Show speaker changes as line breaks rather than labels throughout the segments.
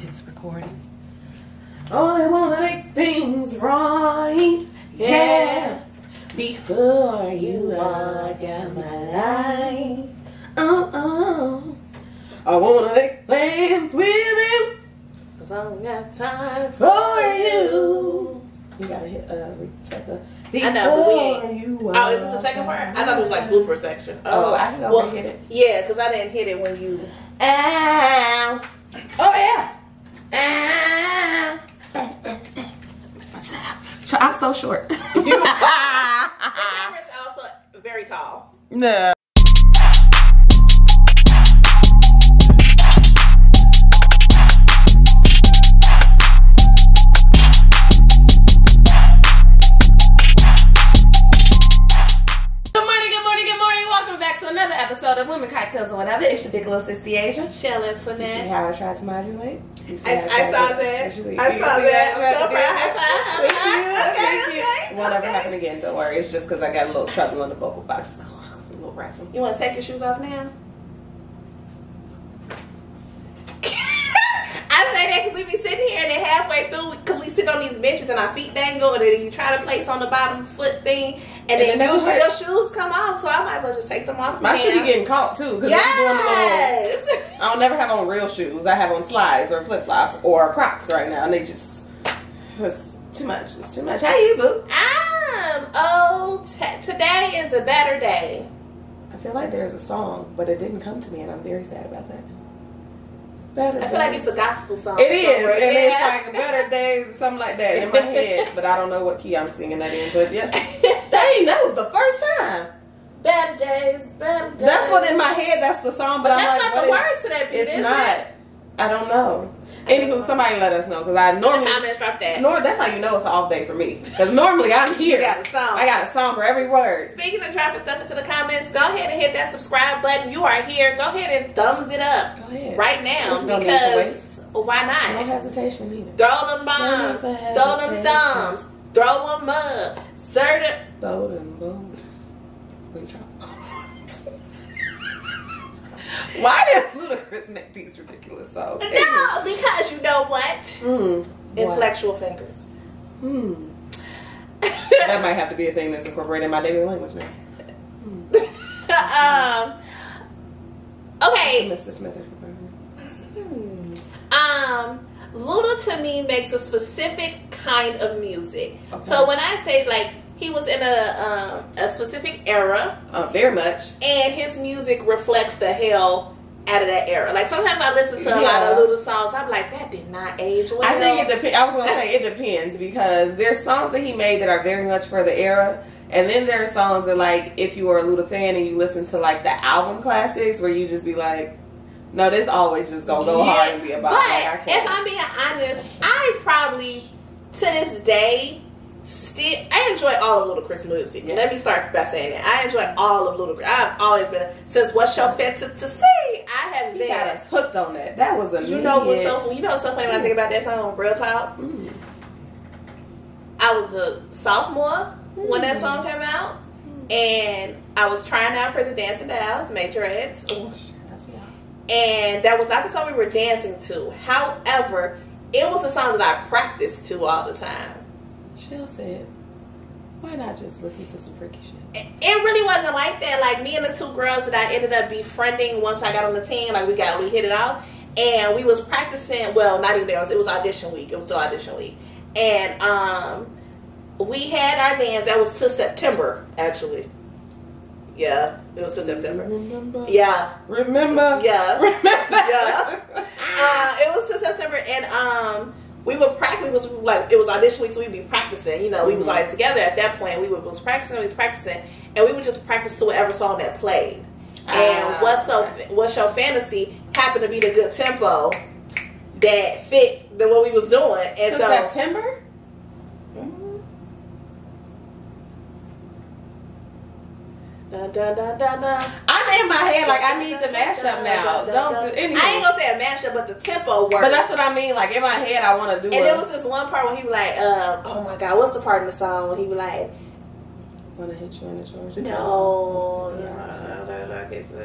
It's recording. Only wanna make things right, yeah. Before you walk out my life, I wanna make plans with you, 'cause I don't got time for you. You gotta hit reset the.
I know, but we ain't. Oh, is this the second part? I thought it was like blooper section.
Oh, I can go hit it.
Yeah, because I didn't hit it when you.
Ow. Oh yeah. Ow. I'm so short.
The camera's also very tall.
No. Another episode of Women Cocktails and Whatever. It's your big little sister Asia.
Chillin' for
You see how I tried to modulate?
I saw that. I saw that. I'm so proud. High five.
Okay. Won't ever happen again. Don't worry. It's just because I got a little trouble in the vocal box. A little ransom.
You want to take your shoes off now? I say that because we be sitting here and then halfway through, because we sit on these benches and our feet dangle, and then you try to place on the bottom foot thing, and then usually your shoes come off, so I might as well just take them off.
My shoes be getting caught too, because
yes!
I don't never have on real shoes. I have on slides or flip flops or Crocs right now, and they just, it's too much. It's too much. How you, boo?
Today is a better day.
I feel like there's a song, but it didn't come to me, and I'm very sad about that.
I feel like it's a gospel song.
It is, and it's like Better Days or something like that in my head, but I don't know what key I'm singing that in. But yeah, dang, that was the first time.
Better days, better days.
That's what in my head. That's the song, but I'm
that's
like,
not the words to that beat,
it's not. I don't know. Anywho, somebody let us know, because I normally
comments drop that.
That's how you know it's an off day for me, because normally I'm here.
Got a song.
I got a song for every word.
Speaking of dropping stuff into the comments, go ahead and hit that subscribe button. You are here. Go ahead and thumbs it up.
Go ahead
Right now, because why not?
No hesitation either.
Throw them bombs. Throw them thumbs. Throw them up. Serve it.
Throw them bombs. Wait, y'all. Why does Ludacris make these ridiculous songs?
No, because you know what? Intellectual fingers.
That might have to be a thing that's incorporated in my daily language now.
Okay.
Mr. Smither.
Luda to me makes a specific kind of music.
Okay.
So when I say like he was in a specific era,
very much,
and his music reflects the hell out of that era. Like sometimes I listen to a lot of Luda songs, I'm like, that did not age well.
I think it depends. I was gonna say it depends, because there's songs that he made that are very much for the era, and then there are songs that, like, if you were a Luda fan and you listen to like the album classics, where you just be like, no, this always just gonna go hard and be about.
But
like,
if I'm being honest, I probably to this day I enjoy all of Ludacris music. Yes. Let me start by saying that I enjoy all of Ludacris. I've always been, since What's Your Fantasy to See, I have been.
Got us hooked on that. That was a
you know what's so funny when I think about that song, Real Talk. I was a sophomore when that song came out, and I was trying out for the Dancing Dolls, Majorettes. And that was not the song we were dancing to. However, it was a song that I practiced to all the time.
Chill said, why not just listen to some freaky shit?
It really wasn't like that. Like, me and the two girls that I ended up befriending once I got on the team, like, we hit it off. And we was practicing, well, not even there, it was audition week. It was still audition week. And we had our dance. That was till September, actually. Yeah, it was till September.
Remember?
Yeah.
Remember?
Yeah.
Remember?
Yeah. It was till September, and we would practice. It was like, it was audition week, so we'd be practicing. You know, we was always together at that point. We was practicing, and we would just practice to whatever song that played. And What's Your Fantasy happened to be the good tempo that fit what we was doing. And so
September.
Dun, dun, dun, dun, dun.
I'm in my head like I need the mashup now. Don't do anything.
I ain't gonna say a mashup, but the tempo works.
But that's what I mean. Like, in my head, I want to do.
And there was this one part when he was like, "Oh my God, what's the part in the song when he was like,
Want to hit you in the Georgia?
No.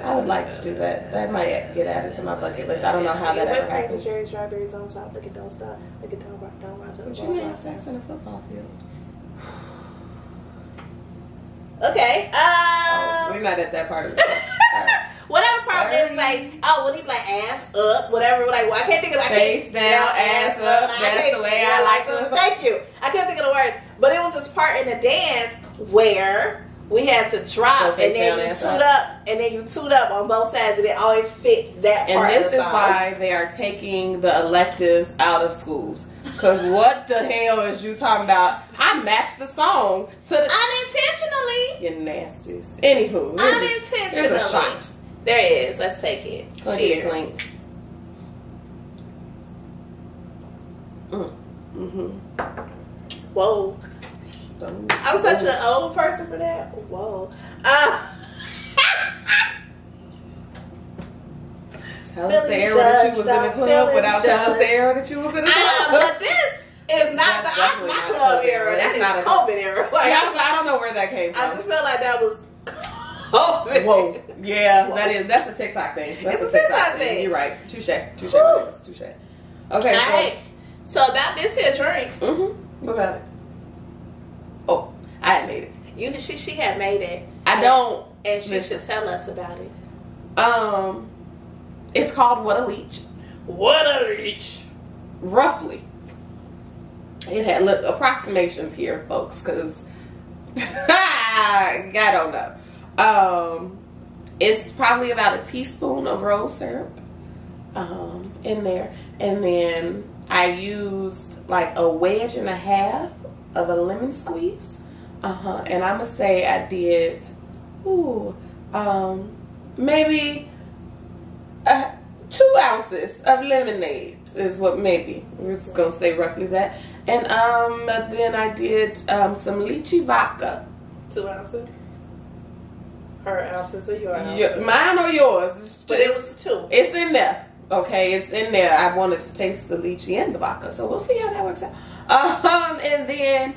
I would like to do that. That might get added to my bucket list. I don't know how that ever happens.
Cherry strawberries on top. Look at Don't Stop. Look at Don't Rock.
But you have sex in a football field.
Okay.
We're not at that part of it.
Whatever part is like, when he be like ass up, whatever. Like, well, I can't think of
face down, ass up. That's the way I like to.
Thank you. I can't think of the words, but it was this part in the dance where we had to drop and then you toot up, and then you toot up on both sides, and it always fit that part.
And this is why they are taking the electives out of schools. Because what the hell is you talking about? I matched the song to the...
Unintentionally.
You nasties. Anywho.
Unintentionally.
There's a shot.
There is. Let's take it. Cheers. Whoa. I'm such an old person for that. Whoa.
Tell us the era that you was in the club without telling us the era that you was in the club.
But this is not my club era. That is not a COVID era. Like,
I don't know where that came from.
I just felt like that was COVID.
Whoa. Yeah, that's a TikTok thing. That's
a TikTok thing.
You're right. Touche. Okay,
all right. So about this here drink.
What about it? Oh, I had made it.
She had made it.
I don't.
And she should tell us about it.
It's called What a Leech.
What a Leech.
Roughly. It had approximations here, folks, because I don't know. It's probably about a teaspoon of rose syrup in there. And then I used like a wedge and a half of a lemon squeeze. And I'm going to say I did, maybe 2 ounces of lemonade is what maybe. We're just going to say roughly that. And then I did some lychee vodka.
2 ounces? Her ounces or your ounces?
Mine or yours.
But it was 2.
It's in there. Okay, it's in there. I wanted to taste the lychee and the vodka. So we'll see how that works out. And then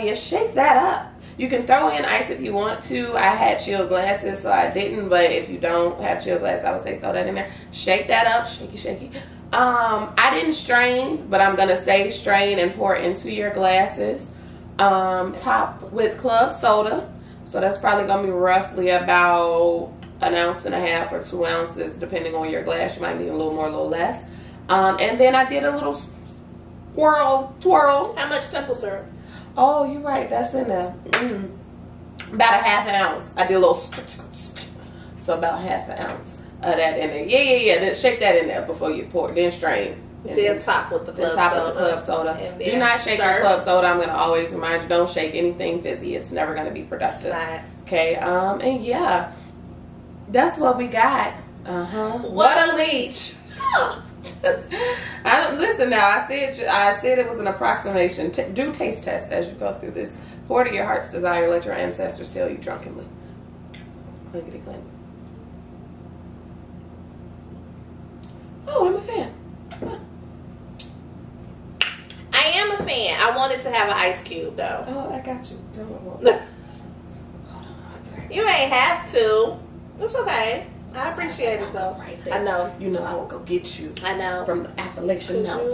you shake that up. You can throw in ice if you want to. I had chill glasses, so I didn't. But if you don't have chill glasses, I would say throw that in there. Shake that up. Shaky. I didn't strain, but I'm going to say strain and pour into your glasses. Top with club soda. So that's probably going to be roughly about 1.5 ounces or 2 ounces, depending on your glass. You might need a little more, a little less. And then I did a little twirl.
How much simple syrup?
Oh, you're right. That's in there. About 1/2 ounce. I did a little so about 1/2 ounce of that in there. Yeah. Then shake that in there before you pour. Then strain.
Then top with the club soda.
Do not shake your club soda. I'm going to always remind you, don't shake anything fizzy. It's never going to be productive. Okay. And yeah, that's what we got.
What a leech.
Listen now. I said it was an approximation. Do taste test as you go through this. Pour to your heart's desire. Let your ancestors tell you drunkenly. Clinkety clink. Oh, I'm a fan. Huh.
I am a fan. I wanted to have an ice cube though.
Oh, I got you. Hold on.
You ain't have to. It's okay. I appreciate it though.
Right there.
I know.
You know I will go get you.
I know.
From the Appalachian Mountains.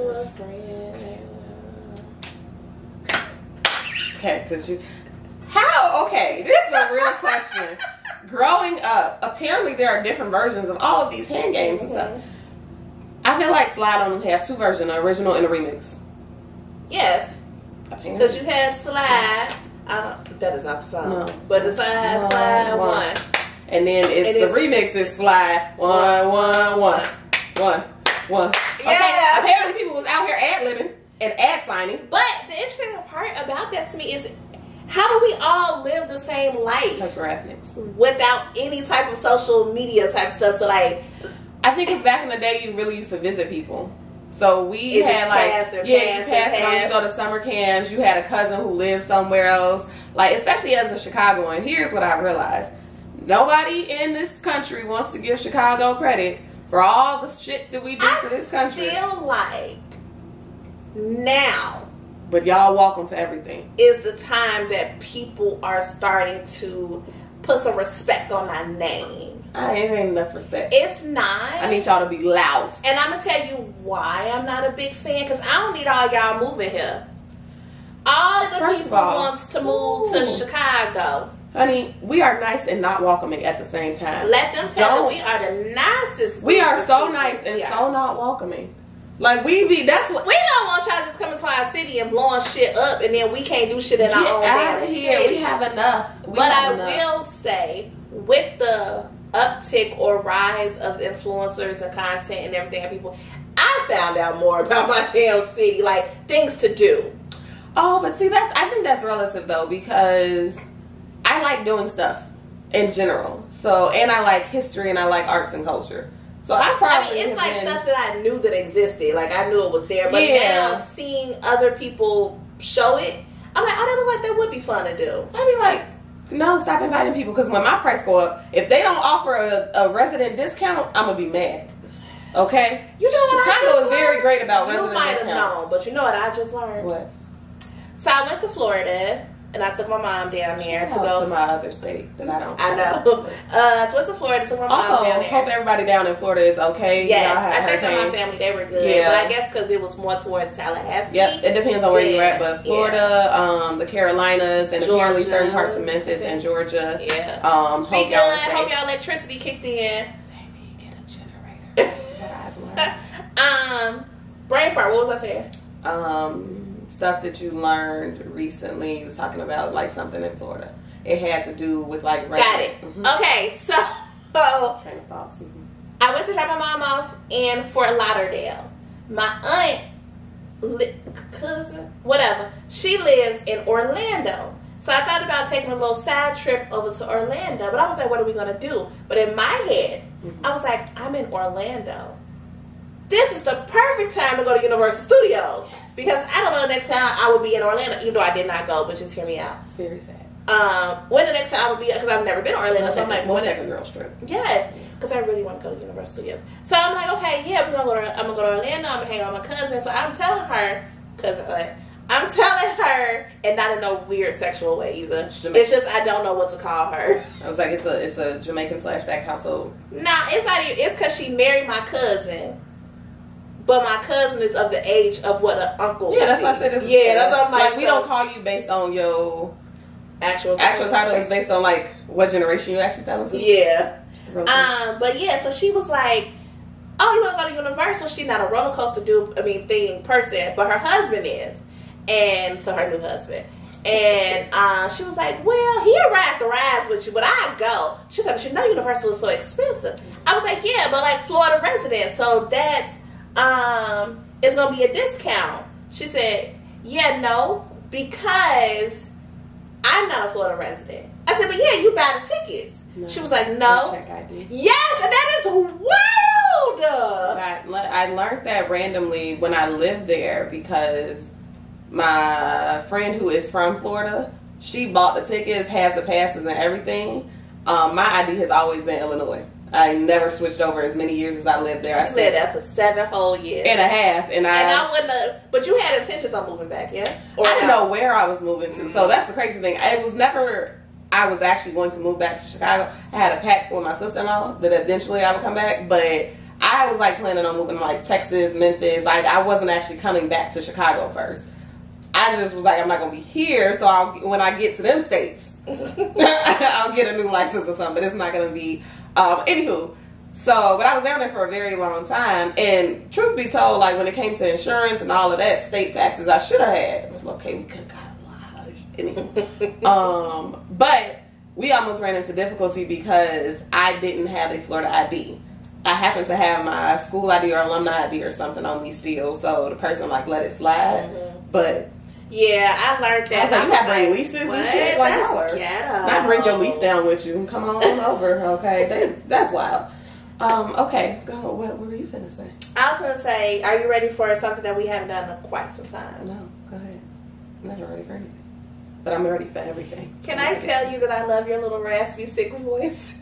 Okay, because you... How? Okay, this is a real question. Growing up, apparently there are different versions of all of these hand games and stuff. I feel like Slide only has 2 versions, an original and a remix.
Yes. Because you had Slide. That is not the song. No. But the Slide 1.
And then the remix is Slide 1 1 1 1 1.
Yeah.
Okay, apparently people was out here ad-libbing and ad-signing.
But the interesting part about that to me is, how do we all live the same life?
Because we're ethnics.
Without any type of social media type stuff. So like, I
think it's back in the day you really used to visit people. So we had you go to summer camps. You had a cousin who lived somewhere else. Like, especially as a Chicagoan, here's what I realized. Nobody in this country wants to give Chicago credit for all the shit that we do for this country.
I feel like now
but y'all welcome for everything.
Is the time that people are starting to put some respect on my name.
I ain't enough respect.
It's not.
I need y'all to be loud.
And I'm going to tell you why I'm not a big fan. Because I don't need all y'all moving here. All the people wants to move to Chicago.
Honey, we are nice and not welcoming at the same time.
Let them tell them we are the nicest.
We are so nice and so not welcoming. Like that's what
we don't want y'all just coming to our city and blowing shit up, and then we can't do shit in our own damn city.
We have enough.
I will say, with the uptick or rise of influencers and content and everything, and people, I found out more about my damn city, like things to do.
Oh, but see, I think that's relative though, because I like doing stuff in general. So, and I like history and I like arts and culture. So
it's like stuff that I knew that existed. Like I knew it was there, but now seeing other people show it, I'm like, oh, that look like that would be fun to do.
I'd be like, no, stop inviting people, because when my price go up, if they don't offer a resident discount, I'm gonna be mad. Okay,
you know what?
Chicago is very great about resident discounts.
You might have known, but you know what I just learned?
What?
So I went to Florida. And I took my mom down there to go
to my other state that I don't.
I know. I went to Florida. Took my mom down there.
Hope everybody down in Florida is okay.
Yes, I checked on my family. They were good. Yeah. But I guess because it was more towards Tallahassee.
Yep, it depends on where you're at. But Florida, the Carolinas, and
Georgia,
apparently certain parts of Memphis and Georgia.
Yeah.
Hope
y'all electricity kicked in.
Maybe get a generator.
Brain fart. What was I saying?
Stuff that you learned recently. He was talking about like something in Florida. It had to do with like
got it. Mm-hmm. Okay, so
train of thoughts. Mm-hmm.
I went to drop my mom off in Fort Lauderdale. My cousin, whatever, she lives in Orlando. So I thought about taking a little side trip over to Orlando, but I was like, what are we gonna do? But in my head, I was like, I'm in Orlando. This is the perfect time to go to Universal Studios. Yes. Because I don't know the next time I will be in Orlando, even though I did not go, but just hear me out.
It's very sad.
When the next time I will be, because I've never been to Orlando, so I'm like,
we'll take a girl trip.
Yes, because I really want to go to Universal Studios. So I'm like, okay, yeah, I'm gonna go to Orlando. I'm gonna hang out with my cousin. So I'm telling her, and not in no weird sexual way either. It's just I don't know what to call her.
I was like, it's a Jamaican /back household.
Nah, it's not even. It's because she married my cousin. But my cousin is of the age of what an uncle.
Yeah, that's what I said.
That's what I'm like.
We don't call you based on your
actual title.
It's based on like what generation you actually fell into.
Yeah. But yeah, so she was like, "Oh, you want to go to Universal?" She's not a roller coaster thing person, but her husband is, and so her new husband. And she was like, "Well, he'll ride the rides with you, but I go." She said, "But you know, Universal is so expensive." I was like, "Yeah, but like Florida resident, so that's." It's gonna be a discount. She said, yeah, no, because I'm not a Florida resident. I said, but yeah, you buy the tickets. No, she was like, no.
Check ID.
Yes, and that is wild.
I learned that randomly when I lived there because my friend who is from Florida, she bought the tickets, has the passes and everything. My ID has always been Illinois. I never switched over as many years as I lived there. I
lived there for 7 whole years
and a half, and
I wouldn't have. But you had intentions on moving back, yeah?
Or I didn't know where I was moving to, so that's the crazy thing. It was never. I was actually going to move back to Chicago. I had a pact with my sister-in-law that eventually I would come back, but I was like planning on moving to like Texas, Memphis. Like I wasn't actually coming back to Chicago first. I just was like, I'm not gonna be here, so when I get to them states, I'll get a new license or something. But it's not gonna be. Anywho, but I was down there for a very long time, and truth be told, like when it came to insurance and all of that, state taxes, I should have had. Okay, we could have got a lot of anywho. But we almost ran into difficulty because I didn't have a Florida ID. I happened to have my school ID or alumni ID or something on me still, so the person like let it slide. But
yeah, I learned that.
I was like, you have to bring leases and shit. Like, not bring your lease down with you. Come on over, okay? That's wild. Okay, go. What were you gonna say?
I was gonna say, are you ready for something that we haven't done in quite some time?
No, go ahead. I'm not ready for anything, but I'm ready for everything.
Can I tell you that I love your little raspy, sick voice?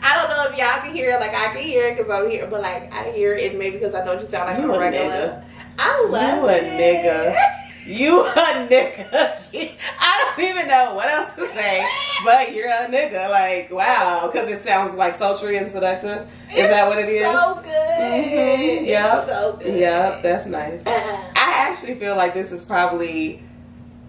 I don't know if y'all can hear it like I can hear it because I'm here, but like I hear it maybe because I know you sound like a regular. I love
you a
it.
nigga. You a nigga. I don't even know what else to say, but you're a nigga. Like, wow, because it sounds like sultry and seductive. Is that what it is?
So good.
Mm-hmm. Yep.
It's so good.
Yep, that's nice. I actually feel like this is probably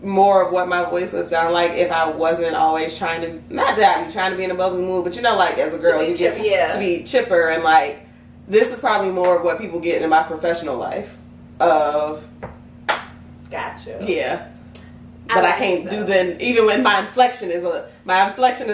more of what my voice would sound like if I wasn't always trying to, not that I be trying to be in a bubbly mood, but you know, like as a girl, you get to be chipper, and like this is probably more of what people get in my professional life.
Gotcha.
Yeah. But I can't do that even when my inflection is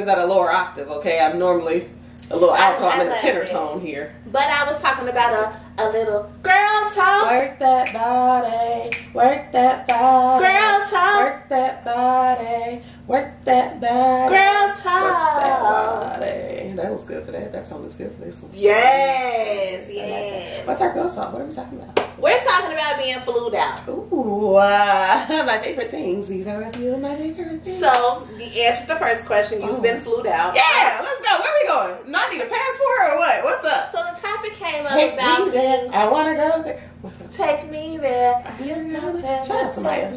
at a lower octave, okay? I'm normally a little alto. I'm in a tenor tone here.
But I was talking about a little girl talk.
Work that body. Work that body.
Girl talk.
Work that body. Work that body.
Girl talk.
Work that body. That was good for that. That tone was good for this one.
Yes, yes.
What's our girl talk? What are we talking about?
We're talking about being flued out.
Ooh, my favorite things. These are a few of my favorite things.
So, the answer to the first question, you've been flued out.
Yeah, let's go. Where we going? Not need a passport or what? What's up?
So, the topic came up
Take
about
me there. I want to go there.
Take me there. You know that.
Shout out to Maya.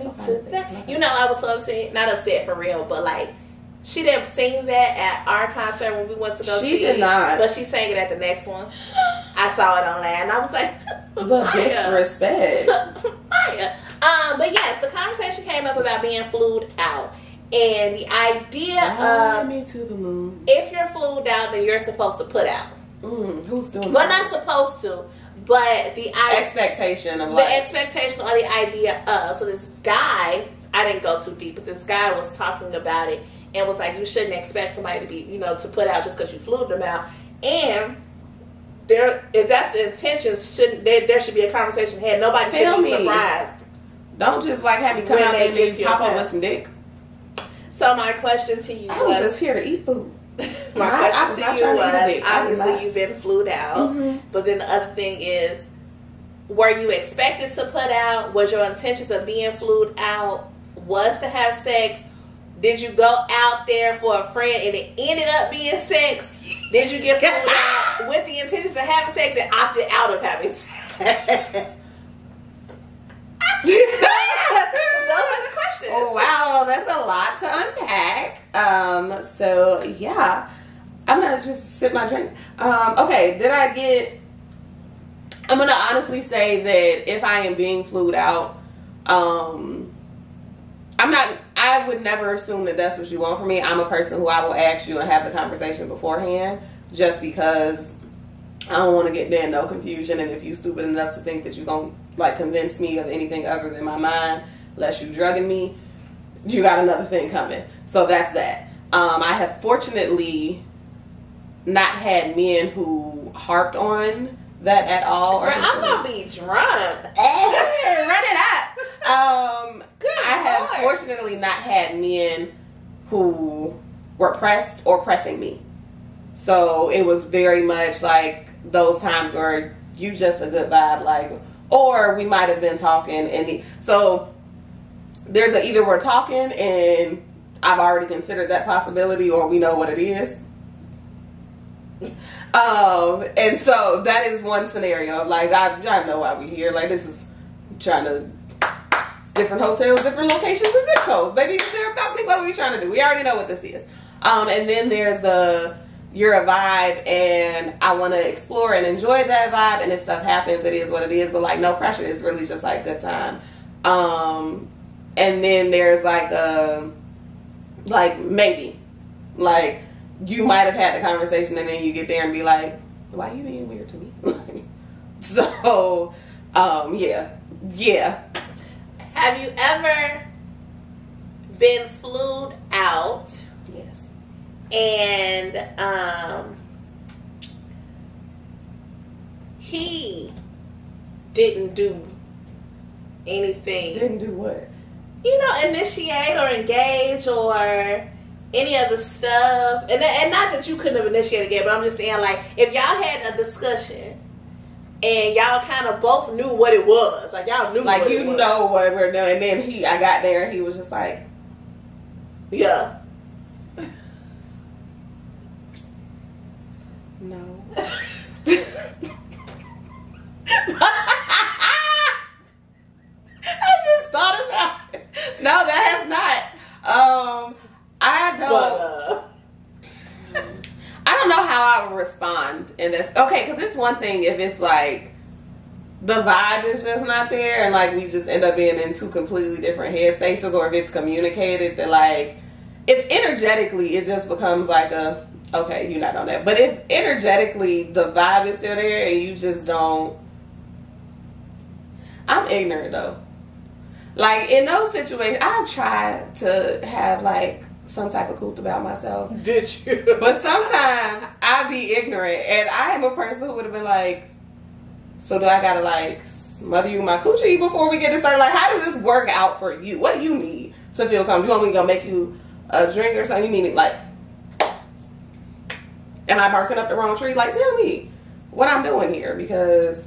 You know, I was so upset. Not upset for real, but like, she didn't sing that at our concert when we went to go see it.
She did not.
But she sang it at the next one. I saw it online and I was like,
the disrespect.
Maya. But yes, the conversation came up about being flued out. And the idea of
me to the moon.
If you're flued out, then you're supposed to put out.
Who's doing
Well,
that?
not supposed to, but the
expectation of
the
life.
expectation or the idea of. So this guy, I didn't go too deep, but this guy was talking about it and was like, you shouldn't expect somebody to be, to put out just because you flued them out. And if that's the intention, there should be a conversation had. Nobody should be surprised.
Don't just like have me come out there and pop up with some dick.
So my question to you
I was just here to eat food.
My question to you was, obviously you've been flued out, but then the other thing is, were you expected to put out? Was your intentions of being flued out was to have sex? Did you go out there for a friend and it ended up being sex? Did you get flued out with the intentions of having sex and opted out of having sex? Those are the questions.
Oh, wow, that's a lot to unpack. So yeah, I'm gonna just sip my drink. Okay, I'm gonna honestly say that if I am being flued out, I would never assume that that's what you want from me. I'm a person who I will ask you and have the conversation beforehand, just because I don't want to get there in no confusion. And if you stupid enough to think that you're gonna like convince me of anything other than my mind, unless you drugging me, you got another thing coming. So that's that. I have fortunately not had men who harped on that at all.
Girl, I'm gonna be drunk.
Run it up. I have fortunately not had men who were pressed or pressing me. So it was very much like those times where you just a good vibe, like, or we might have been talking so there's either we're talking and I've already considered that possibility, or we know what it is. And so that is one scenario. Like, I know why we here. Like, this is trying to different hotels, different locations, and zip codes. Baby, what are we trying to do? We already know what this is. And then there's you're a vibe and I want to explore and enjoy that vibe. And if stuff happens, it is what it is. But like, no pressure. It's really just like good time. And then there's like maybe, like you might have had the conversation and then you get there and be like, why are you being weird to me? So, yeah.
Have you ever been flued out?
Yes.
And he didn't do anything.
Didn't do what?
Initiate or engage or any of the stuff. And not that you couldn't have initiated it, but I'm just saying, like, if y'all had a discussion and y'all kind of both knew what it was, like y'all knew
like
what
you
it was.
know what we're doing. And then I got there and he was just like,
yeah.
No. one thing if it's like the vibe is just not there and like we just end up being in two completely different headspaces, or if it's communicated that like if energetically it just becomes like a okay, you're not on that. But if energetically the vibe is still there and you just don't, I'm ignorant though. Like in those situations, I tried to have like some type of cult about myself.
Did you?
But sometimes I be ignorant, and I am a person who would have been like, so do I gotta like smother you my coochie before we get this started? Like, how does this work out for you? What do you need to feel comfortable? You want me to go make you a drink or something? You need it like, am I barking up the wrong tree? Like, tell me what I'm doing here, because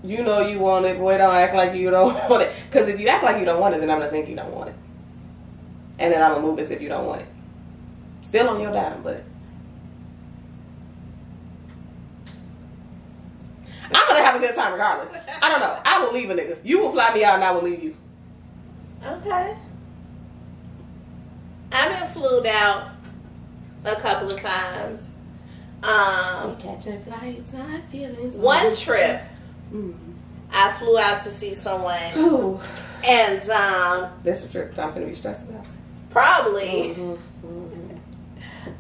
you know you want it, boy. Don't act like you don't want it. Because if you act like you don't want it, then I'm gonna think you don't want it, and then I'm gonna move as if you don't want it. Still on your dime, but I'm gonna have a good time regardless. I don't know. I will leave a nigga. You will fly me out and I will leave you.
Okay. I've been flued out a couple of times.
Catching flights, my feelings.
One trip, I flew out to see someone.
Ooh.
And
this is a trip I'm gonna be stressed about.
Probably. Flew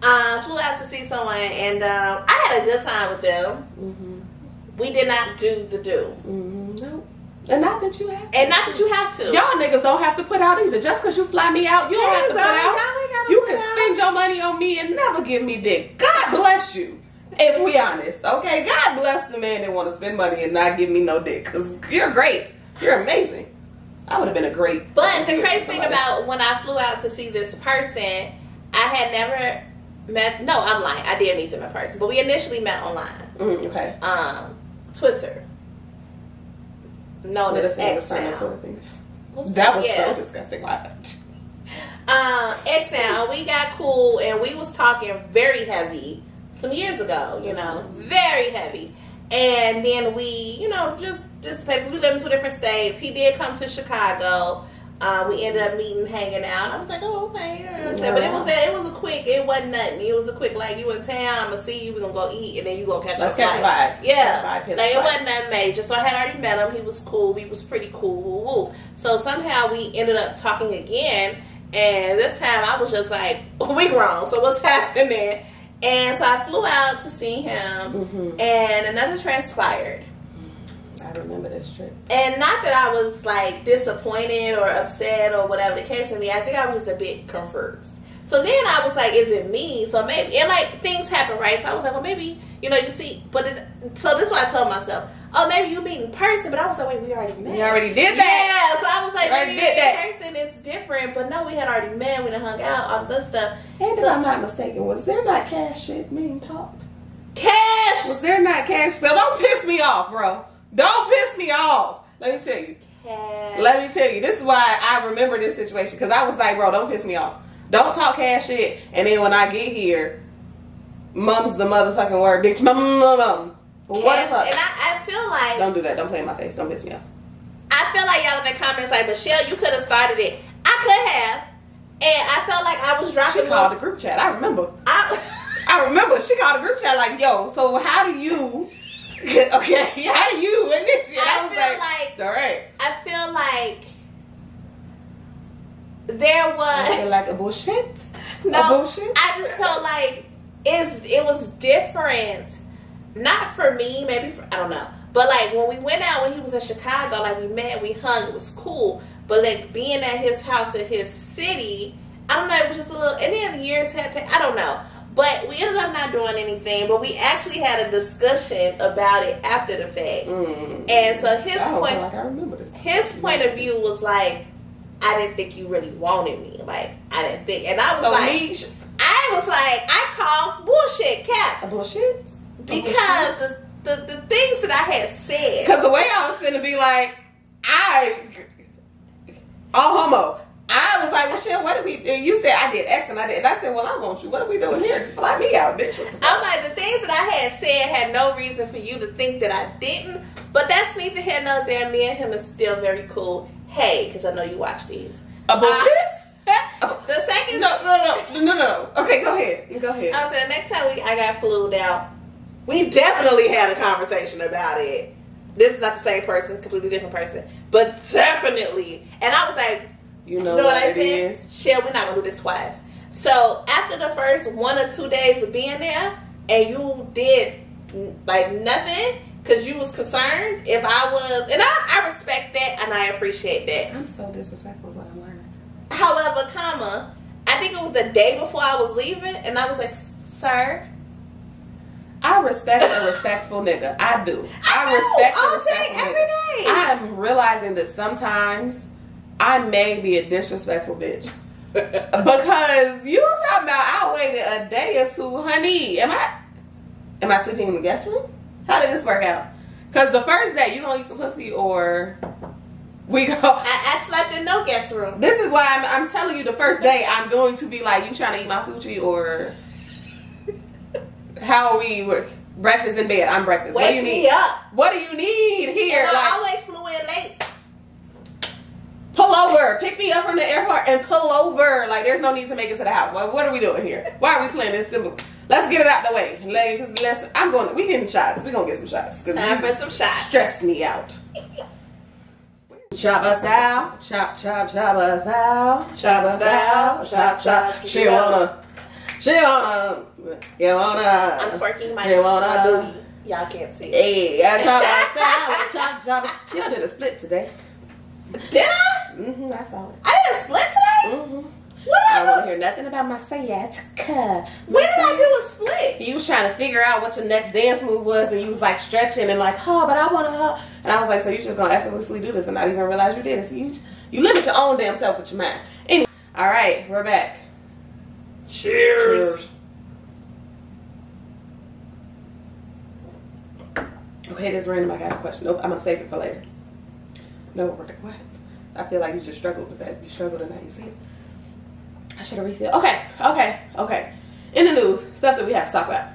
out to see someone, and I had a good time with them. We did not do the do.
No. And not that you have to.
And not that you have to.
Y'all niggas don't have to put out either. Just because you fly me out, you don't have to put out. You can spend your money on me and never give me dick. God bless you. If we honest, okay? God bless the man that want to spend money and not give me no dick. Because you're great. You're amazing. I would have been a great...
But the crazy thing about when I flew out to see this person, I had never met... No, I'm lying. I did meet them in person. But we initially met online.
Okay.
Twitter. Known as X now.
That was so disgusting.
X now. We got cool and we was talking very heavy some years ago, you know, very heavy. And then we, you know, just dissipated. We live in two different states. He did come to Chicago. We ended up meeting, hanging out. I was like, oh, okay. You know what I'm saying? But it was a quick, it wasn't nothing. It was a quick, like, you in town, I'm going to see you, we're going to go eat, and then you going to catch
Let's catch a vibe.
Yeah. Like, it wasn't nothing major. So I had already met him. He was cool. He was pretty cool. Woo, woo. So somehow we ended up talking again, and this time I was just like, we grown, so what's happening? And so I flew out to see him, and another transpired.
I remember this trip.
And not that I was like disappointed or upset or whatever the case may be. I think I was just a bit confused. So then I was like, is it me? So maybe, and like things happen, right? So I was like, well, maybe, you know, you see, so this is what I told myself. Oh, maybe you meet in person, but I was like, wait, we already met.
We already did that.
Yeah, so I was like, maybe in person it's different, but no, we had already met, we done hung out, all this other stuff.
And if I'm not mistaken, was there not cash shit being talked?
Cash!
Was there not cash? So don't piss me off, bro. Don't piss me off. Let me tell you.
Cash.
Let me tell you. This is why I remember this situation. Because I was like, bro, don't piss me off. Don't talk cash shit. And then when I get here, mum's the motherfucking word. Bitch, mum. What the fuck?
And I feel like...
Don't do that. Don't play in my face. Don't piss me off.
I feel like y'all in the comments like, Michelle, you could have started it. I could have. And I felt like I was dropping...
She called the group chat. I remember. I remember. She called the group chat like, yo, so how do you... Okay, how do you initiate?
I feel like
all right.
I feel like there was...
I feel like a bullshit?
No,
a bullshit?
I just felt like it was different. Not for me, maybe for, I don't know. But like when we went out, when he was in Chicago, like we met, we hung, it was cool. But like being at his house in his city, I don't know, it was just a little, and then years had passed, I don't know. But we ended up not doing anything, but we actually had a discussion about it after the fact. And so his point of view was like, I didn't think you really wanted me. Like, I didn't think, and I was I called bullshit, cap.
A bullshit?
Because the things that I had said.
Because the way I was finna be like, all homo. I was like, well, shit, what did we... And you said I did X and I did... And I said, well, I want you. What are we doing here? Fly me out, bitch.
I'm like, the things that I had said had no reason for you to think that I didn't. But that's neither here nor there. Me and him is still very cool. Hey, because I know you watch these.
A bullshit?
The second...
No. Okay, go ahead.
I said, the next time I got flued out, We definitely had a conversation about it. This is not the same person, completely different person, but definitely. And I was like,
you know what I said?
Shit, we're not gonna do this twice. So after the first 1 or 2 days of being there, and you did like nothing because you was concerned if I was, and I respect that and I appreciate that.
I'm so disrespectful is what I'm learning.
However, I think it was the day before I was leaving, and I was like, sir,
I respect a respectful nigga. I do. I respect a respectful nigga.
Every day.
I'm realizing that sometimes I may be a disrespectful bitch. Because you talking about I waited a day or two, honey. Am I sleeping in the guest room? How did this work out? Because the first day you gonna eat some pussy or we go.
I slept in no guest room.
This is why I'm telling you the first day I'm going to be like, you trying to eat my coochie or how are we breakfast in bed? I'm breakfast. What do you need?
Up.
What do you need here?
Like,
I
always flew in late.
Pull over. Pick me up from the airport and pull over. Like, there's no need to make it to the house. What are we doing here? Why are we playing this simple? Let's get it out the way. We getting shots. We gonna get some shots.
Time for some shots.
Stressed me out. Chop us out. Chop, chop, chop us out. Chop us out. Chop, chop. She wanna. You wanna.
I'm twerking my booty. Y'all can't see it.
Hey, I chop us out. Chop. She did a split today.
Did I?
Mm-hmm, I saw it.
I did a split today?
Mm-hmm.
What
I don't want to hear nothing about my sciatica.
When did I do a split?
You was trying to figure out what your next dance move was, and you was like stretching and like, but I want to, and I was like, so you just gonna effortlessly do this and not even realize you did it. So you limit your own damn self with your mind. Anyway, all right, we're back. Cheers. Okay, this random. I got a question. Nope, I'm gonna save it for later. No, what? I feel like you just struggled with that. You struggled and now you see it. I should have refilled. Okay. In the news, stuff that we have to talk about.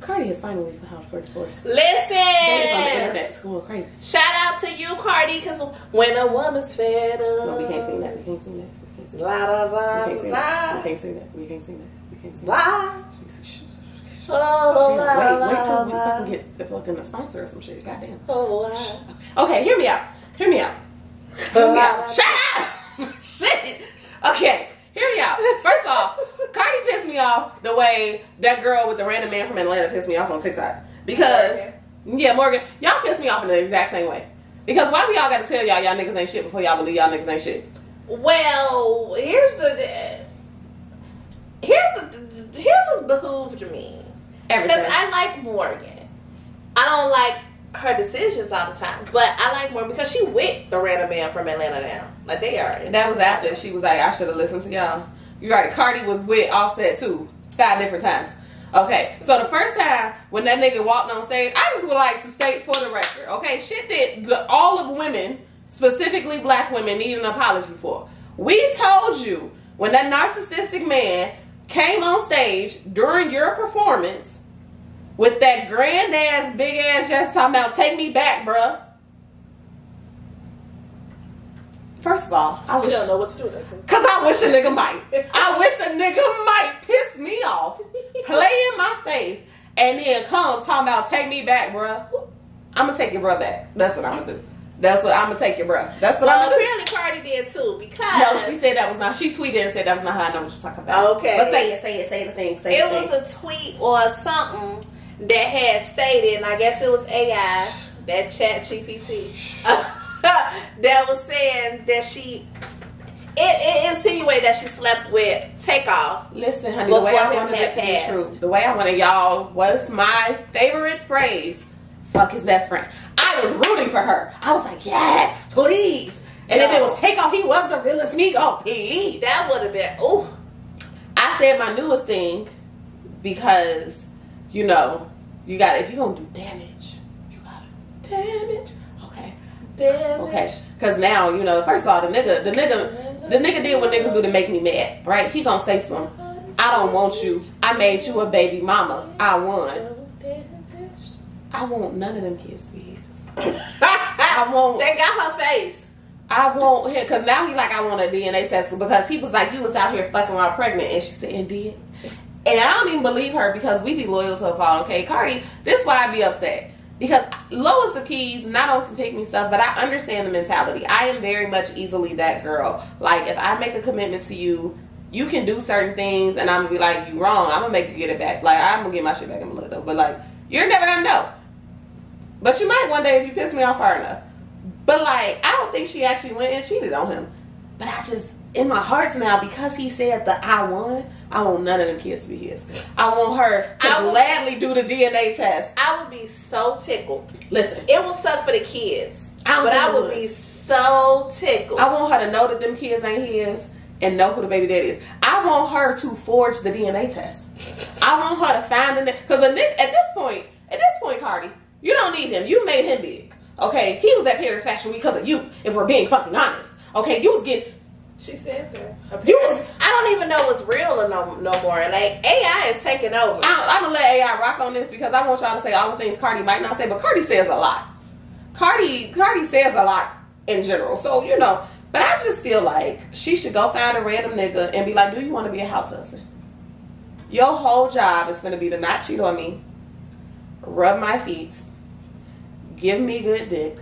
Cardi has finally filed for divorce.
Listen!
That is on the internet. It's going crazy.
Shout out to you, Cardi, because when a woman's fed up.
No, we can't sing that. We can't sing that.
La la la.
We can't sing that. We can't sing that.
La.
Wait till we fucking get the fucking sponsor or some shit. Goddamn. Okay, hear me out. Shut up! Shit! Okay, hear me out. First off, Cardi pissed me off the way that girl with the random man from Atlanta pissed me off on TikTok. Because, Morgan, y'all pissed me off in the exact same way. Because why we all gotta tell y'all niggas ain't shit before y'all believe y'all niggas ain't shit?
Well, here's what behooved me. Because I like Morgan. I don't like her decisions all the time, but I like Morgan because she with the random man from Atlanta now. Like, they are.
That was after she was like, I should have listened to y'all. You're right. Cardi was with Offset too. 5 different times. Okay, so the first time when that nigga walked on stage, I just would like to state for the record, okay, shit that all of women, specifically black women, need an apology for. We told you when that narcissistic man came on stage during your performance with that grand ass, big ass, just talking about take me back, bruh. First of all, I wish,
don't know what to do with this.
Cause I wish a nigga might. I wish a nigga might piss me off, play in my face, and then come talking about take me back, bruh. I'm gonna take your bruh back. That's what I'm gonna do. That's what I'm gonna take your bruh. That's what I'm gonna do.
Apparently Cardi did too, because
no, she said that was not. She tweeted and said that was not how I know what you're talking about.
Okay,
but say the thing.
It was a tweet or something that had stated, and I guess it was AI, that chat GPT, that was saying that it insinuated that she slept with Takeoff.
Listen, honey, the way I wanted it to be true, the way I wanted y'all was my favorite phrase, fuck his best friend. I was rooting for her. I was like, yes, please. And if it was Takeoff, he was the realest nigga, please.
That would have been, ooh.
I said my newest thing because, you know, you got if you're gonna do damage, you gotta damage. Okay.
Damage.
Okay. Cause now, you know, first of all, the nigga did what niggas do to make me mad, right? He gonna say something. I don't want you. I made you a baby mama. I won. I want none of them kids to be his. I want.
They got her face.
I want him, cause now he like I want a DNA test because he was like you was out here fucking while pregnant, and she said and did. And I don't even believe her because we be loyal to a fault. Okay, Cardi, this is why I be upset. Because Lois of Keys, not on some pick me stuff, but I understand the mentality. I am very much easily that girl. Like, if I make a commitment to you, you can do certain things, and I'm gonna be like, you wrong. I'm gonna make you get it back. Like, I'm gonna get my shit back in a little, but like, you're never gonna know. But you might one day if you piss me off hard enough. But like, I don't think she actually went and cheated on him. But I just, in my heart now, because he said that I won, I want none of them kids to be his. I want her to gladly do the DNA test.
I would be so tickled.
Listen,
it will suck for the kids, but I would be so tickled.
I want her to know that them kids ain't his and know who the baby daddy is. I want her to forge the DNA test. I want her to find the because at this point, Cardi, you don't need him. You made him big. Okay, he was at Paris Fashion Week because of you. If we're being fucking honest, okay, you was getting.
She said that. I don't even know what's real or no more. Like, AI is taking over.
I'm gonna let AI rock on this because I want y'all to say all the things Cardi might not say, but Cardi says a lot. Cardi says a lot in general. So, you know, but I just feel like she should go find a random nigga and be like, do you want to be a house husband? Your whole job is gonna be to not cheat on me, rub my feet, give me good dick,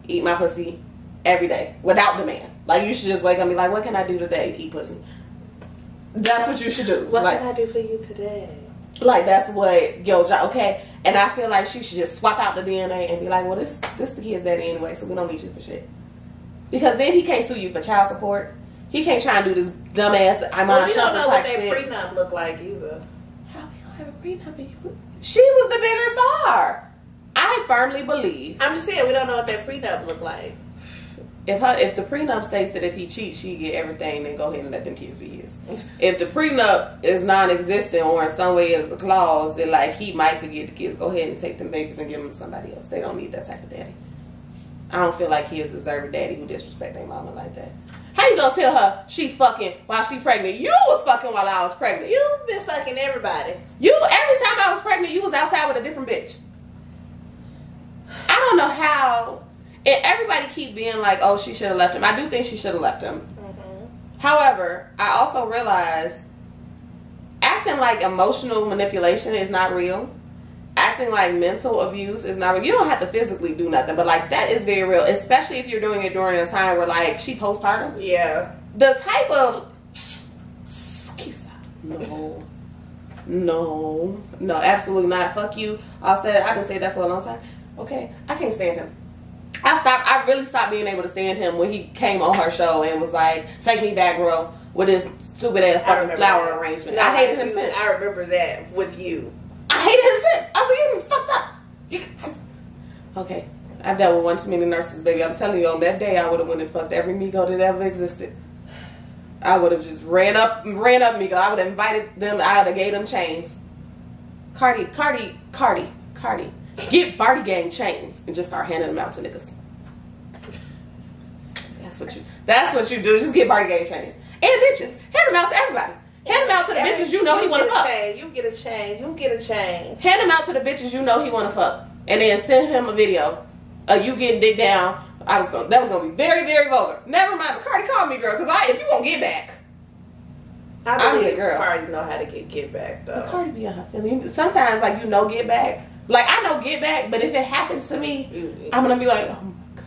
eat my pussy every day without demand. Like, you should just wake up and be like, what can I do today? Eat pussy. That's what you should do.
What can I do for you today?
Like, that's what your job, okay? And I feel like she should just swap out the DNA and be like, well, this the kid's daddy anyway, so we don't need you for shit. Because then he can't sue you for child support. He can't try and do this dumbass I'm on
we don't know what their
shit.
prenup look like either.
How we gonna have a prenup? She was the bigger star. I firmly believe.
I'm just saying, we don't know what their prenup look like.
If the prenup states that if he cheats, she get everything, then go ahead and let them kids be his. If the prenup is non-existent or in some way is a clause that like he might could get the kids, go ahead and take them babies and give them to somebody else. They don't need that type of daddy. I don't feel like kids deserve a daddy who disrespect their mama like that. How you gonna tell her she fucking while she pregnant? You was fucking while I was pregnant.
You've been fucking everybody.
Every time I was pregnant, you was outside with a different bitch. I don't know how. And everybody keep being like, oh, she should have left him. I do think she should have left him. Mm-hmm. However, I also realize acting like emotional manipulation is not real. Acting like mental abuse is not real. You don't have to physically do nothing, but like that is very real, especially if you're doing it during a time where like she postpartum.
Yeah.
The type of no, absolutely not. Fuck you. I've been saying that for a long time. Okay, I can't stand him. I really stopped being able to stand him when he came on her show and was like, take me back, girl, with his stupid ass fucking flower arrangement. I hated him since.
I remember that with you.
I hated him since. I was like, you fucked up. Okay. I've dealt with one too many nurses, baby. I'm telling you, on that day, I would have went and fucked every Migo that ever existed. I would have just ran up Migo. I would have invited them. I would have gave them chains. Cardi. Get Barty Gang chains and just start handing them out to niggas. That's what you do. Just get Barty Gang chains. And bitches. Hand them out to everybody. Hand them out to the bitches you know he want to fuck.
You get a chain.
Hand them out to the bitches you know he want to fuck. And then send him a video of you getting dick down. That was going to be very, very vulgar. Never mind. But Cardi, call me, girl. Because if you won't get back.
I'm a girl. Cardi know how to get back, though.
But Cardi be on her feelings. Sometimes, like, you know get back. Like, I know get back, but if it happens to me, I'm going to be like, oh my God.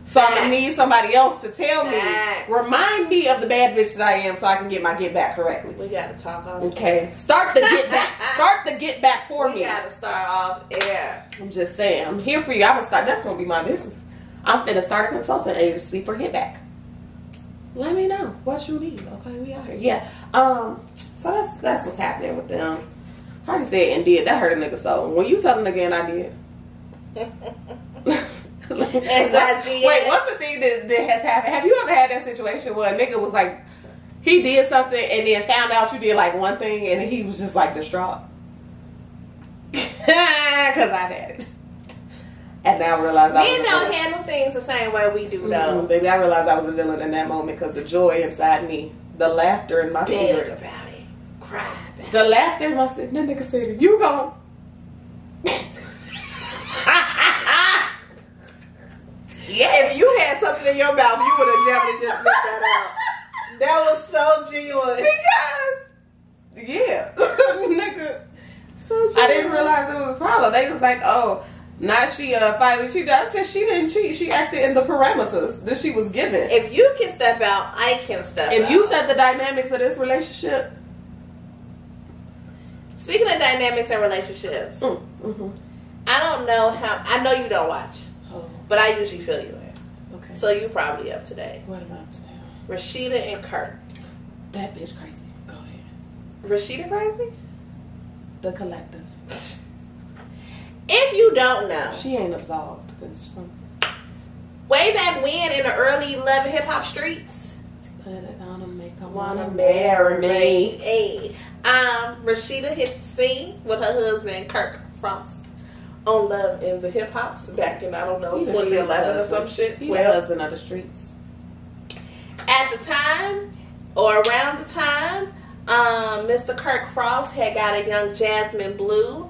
So I'm going to need somebody else to tell me, remind me of the bad bitch that I am so I can get my get back correctly.
We got to talk off.
Okay. Start the get back. Start the get back for me.
We got to start off air.
I'm just saying. I'm here for you. I'm going to start. That's going to be my business. I'm finna start a consulting agency for get back. Let me know what you need. Okay, we out here. Yeah. So that's what's happening with them. Cardi said and did. That hurt a nigga so. When you tell a nigga and I did. Wait, what's the thing that has happened? Have you ever had that situation where a nigga was like, he did something and then found out you did like one thing and he was just like distraught? Because I've had it. And now I realize
men don't handle things the same way we do, though.
Baby, I realized I was a villain in that moment because the joy inside me, the laughter in my spirit.
Big about it. Cry about it.
The laughter in my spirit. That nigga said, you gone.
Yeah, if you had something in your mouth, you would have never just spit that out. That was so genuine.
Because Yeah. Nigga. So I didn't realize it was a problem. They was like, oh, now she finally cheated. I said she didn't cheat. She acted in the parameters that she was given.
If you can step out, I can step out.
If you set the dynamics of this relationship.
Speaking of dynamics and relationships,
mm-hmm.
I don't know how. I know you don't watch, but I usually fill you in.
Okay.
So you probably up to date.
What am I up to date?
Rasheeda and Kirk.
That bitch crazy. Go ahead.
Rasheeda crazy?
The collective.
If you don't know,
she ain't absolved.
Way back when, in the early Love and Hip Hop streets,
put it on and make her
wanna marry me. Hey. Rasheeda hit the scene with her husband Kirk Frost on Love and the Hip Hops back in, I don't know, 2011 or some shit.
He's the husband of the streets.
At the time, or around the time, Mr. Kirk Frost had got a young Jasmine Blue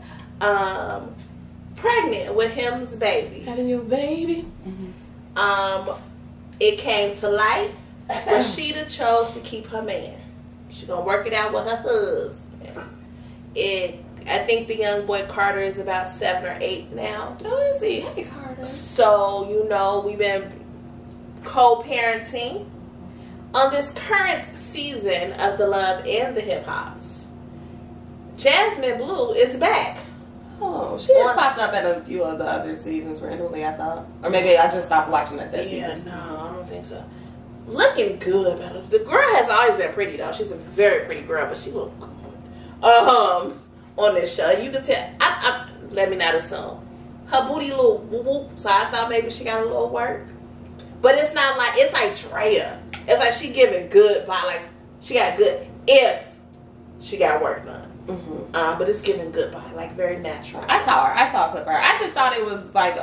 pregnant with him's baby.
Having your baby?
Mm-hmm. It came to light. Rasheeda chose to keep her man. She's gonna work it out with her husband. I think the young boy Carter is about 7 or 8 now.
Oh, is he? Hey, Carter.
So, you know, we've been co-parenting on this current season of the Love and the Hip Hops. Jasmine Blue is back.
Oh, she has popped up at a few of the other seasons randomly, I thought. Or maybe I just stopped watching that season.
No, I don't think so. Looking good. The girl has always been pretty, though. She's a very pretty girl, but she look good. On this show, you can tell. Let me not assume. Her booty little whoop whoop, so I thought maybe she got a little work. But it's not like, it's like Drea. It's like she giving good by, like, she got good if she got work done. Mm-hmm. But it's giving good by, like, very natural.
I saw a clip of her. I just thought it was like,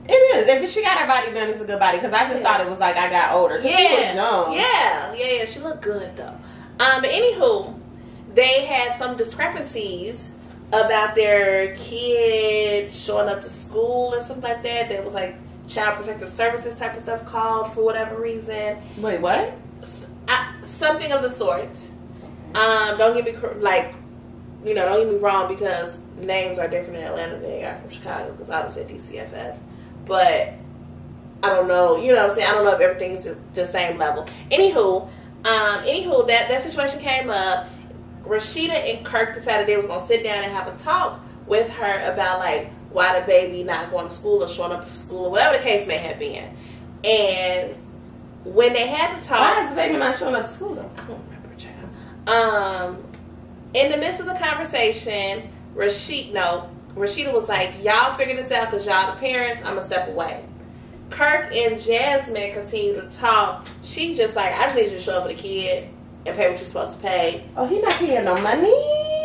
it is. If she got her body done, it's a good body. Because I just thought it was like I got older. Because she was young.
Yeah. She looked good, though. But anywho, they had some discrepancies about their kids showing up to school or something like that. There was like Child Protective Services type of stuff called for whatever reason.
Wait, what?
Something of the sort. Don't get me like, you know, don't get me wrong, because names are different in Atlanta than they are from Chicago, because I would say DCFS. But I don't know, you know what I'm saying? I don't know if everything's the same level. Anywho, that situation came up. Rasheeda and Kirk decided they was going to sit down and have a talk with her about, like, why the baby not going to school or showing up for school or whatever the case may have been. And when they had the talk...
Why is the baby not showing up to school, though?
I don't remember, child. In the midst of the conversation, Rasheeda was like, y'all figure this out because y'all the parents. I'm going to step away. Kirk and Jasmine continue to talk. She just like, I just need you to show up for the kid and pay what you're supposed to pay.
Oh, he not paying no money?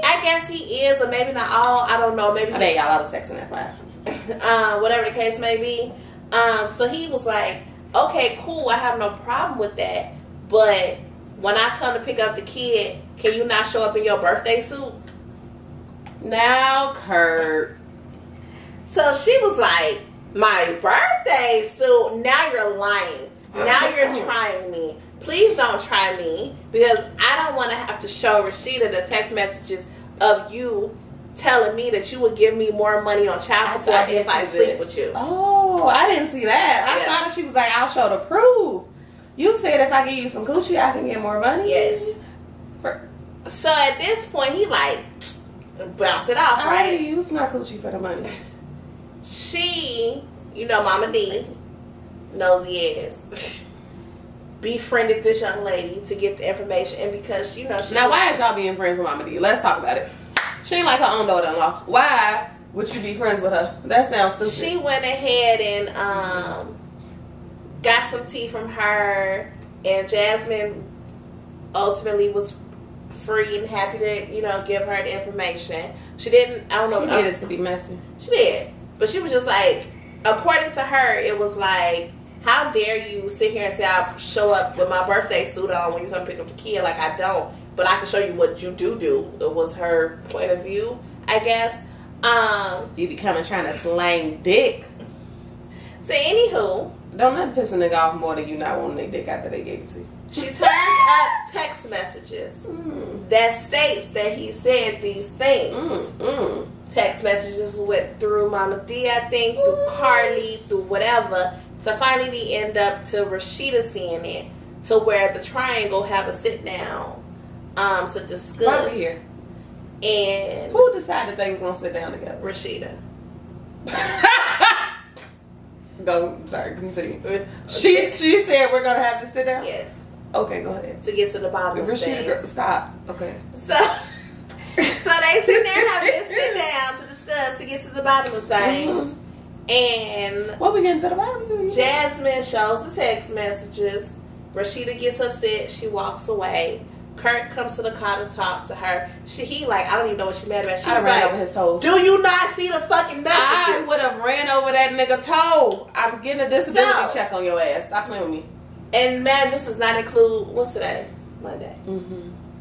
I guess he is, or maybe not all. I don't know. Maybe.
I bet y'all was texting that file.
Whatever the case may be. So he was like, okay, cool. I have no problem with that. But when I come to pick up the kid, can you not show up in your birthday suit?
Now, Kurt.
So she was like, my birthday suit? Now you're lying. Now you're trying me. Please don't try me, because I don't want to have to show Rasheeda the text messages of you telling me that you would give me more money on child support if I sleep with you.
Oh, I didn't see that. I saw that she was like, I'll show the proof. You said if I give you some Gucci, I can get more money?
Yes. So at this point, he like, bounce it off, right?
I use my Gucci for the money.
She, you know, Mama D, nosy ass, befriended this young lady to get the information, and because, you know,
now why is y'all being friends with Mama D? Let's talk about it. She ain't like her own daughter-in-law. Why would you be friends with her? That sounds stupid.
She went ahead and got some tea from her, and Jasmine ultimately was free and happy to, you know, give her the information. She didn't, I don't know.
She needed to be messy.
She did. But she was just like, according to her, it was like, how dare you sit here and say I'll show up with my birthday suit on when you come pick up the kid? Like, I don't. But I can show you what you do. It was her point of view, I guess.
You be coming trying to slang dick.
So, anywho.
Don't let piss a nigga off more than you not wanting their dick after they gave it to you.
She turns up text messages that states that he said these things. Text messages went through Mama D, I think, through Carly, through whatever, to finally end up to Rasheeda seeing it, to where the triangle have a sit down to discuss.
Right here.
And
who decided they was gonna sit down together?
Rasheeda.
Go. Sorry, continue. She said we're gonna have to sit down.
Yes.
Okay, go ahead.
To get to the bottom of things.
Stop. Okay.
So they sit there having to sit down to discuss to get to the bottom of things. And
what we getting to the bottom of?
Jasmine shows the text messages. Rasheeda gets upset. She walks away. Kirk comes to the car to talk to her. He like, I don't even know what she mad about. She was
ran
like,
over his toes.
Do you not see the fucking messages?
I would have ran over that nigga toe. I'm getting a disability check on your ass. Stop playing with me.
And marriages does not include, what's today? Monday.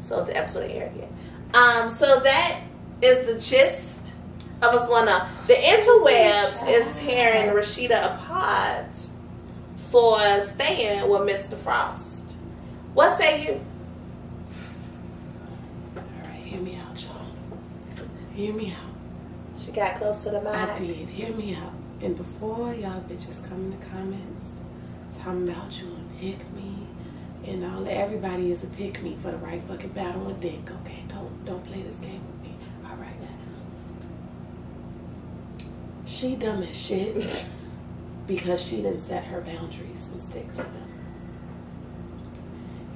So the episode aired yet. So that is the gist of what's going on. The interwebs is tearing Rasheeda apart for staying with Mr. Frost. What say you?
Hear me out, y'all. Hear me out.
She got close to the mic.
I did. Hear me out. And before y'all bitches come in the comments talking about you and pick me and all that, everybody is a pick me for the right fucking battle with dick. Okay, don't play this game with me. All right now. She dumb as shit because she didn't set her boundaries and stick to them.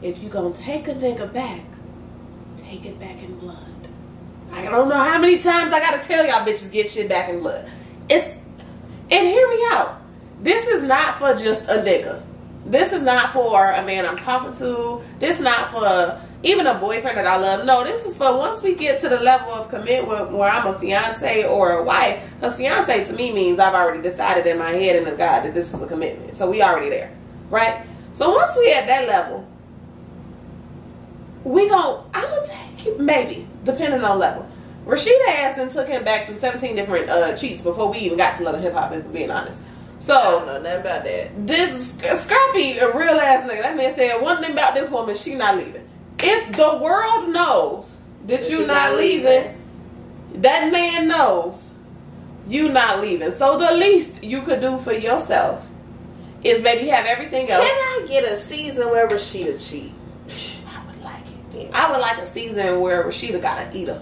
If you gonna take a nigga back, take it back in blood. I don't know how many times I gotta tell y'all bitches get shit back in blood. And hear me out. This is not for just a nigga. This is not for a man I'm talking to. This is not for even a boyfriend that I love. No, this is for once we get to the level of commitment where I'm a fiance or a wife. Because fiance to me means I've already decided in my head and in God that this is a commitment. So we already there. Right? So once we at that level, I'm gonna take you, maybe, depending on level. Rasheeda asked and took him back through 17 different cheats before we even got to Love and Hip Hop, if we're being honest. So,
I don't know nothing about that.
This Scrappy, a real ass nigga. That man said one thing about this woman, she not leaving. If the world knows that you not leaving, that man knows you not leaving. So the least you could do for yourself is maybe have everything else.
Can I get a season where Rasheeda cheat?
I would like a season where Rasheeda got an eater.